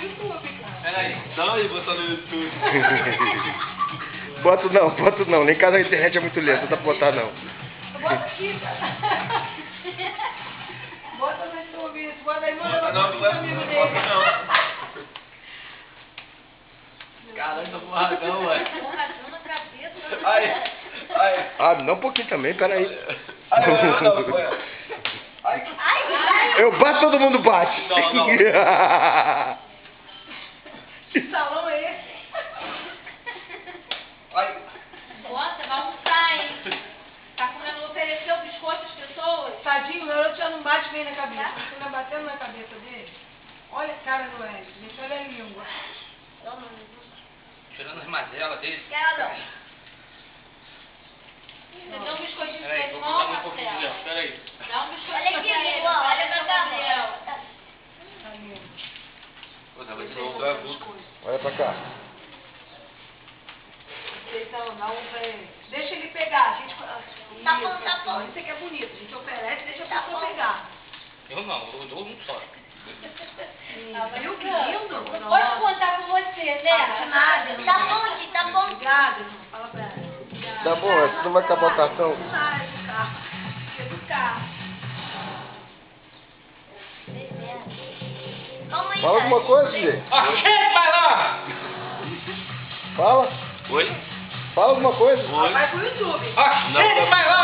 YouTube, cara. Peraí, dá aí botar no YouTube. Boto não, nem cada internet é muito lenta, não dá pra botar não. Bota aqui, cara. Bota no YouTube, bota aí, manda Bota não, pro amigo dele. bota não. Caralho, tô borradão, ué. Borradão na cabeça. Aí. Ah, me dá um pouquinho também, peraí. Ai. Eu bato, todo mundo bate. Não. Que salão é esse? Ai. Bota, vai almoçar, hein? Tá comendo, ofereceu biscoito às pessoas? Tadinho, o garoto já não bate bem na cabeça. Você tá batendo na cabeça dele? Olha a cara do Ed, deixa ele a língua. Tirando as mazelas dele. Quero não. Você deu um biscoitinho de Peraí, leite, vou botar não, um pouquinho de Marcelo? gel, peraí. Dá um biscoitinho Olha aqui, pra ele, Lua, olha pra pra cá, Gabriel. Pô, tava de novo, é vulca. Olha pra cá. Então, dá um pra ele. Deixa ele pegar, a gente... Tá bom, tá bom. Isso aqui é bonito, a gente oferece, deixa a Tá pessoa bom. pegar. Eu não, eu dou um só. Viu que lindo? Não pode contar com você, De né? nada, Tá bom, Ti, tá bom. Obrigada, irmão. Fala pra ela. Obrigada. Tá bom, você não vai acabar o cartão? Sai do carro. Do carro. Calma aí, Fala cara. alguma coisa, gente. Achei, vai lá! Fala. Oi? Fala alguma coisa. Vai pro YouTube. Achei, vai lá!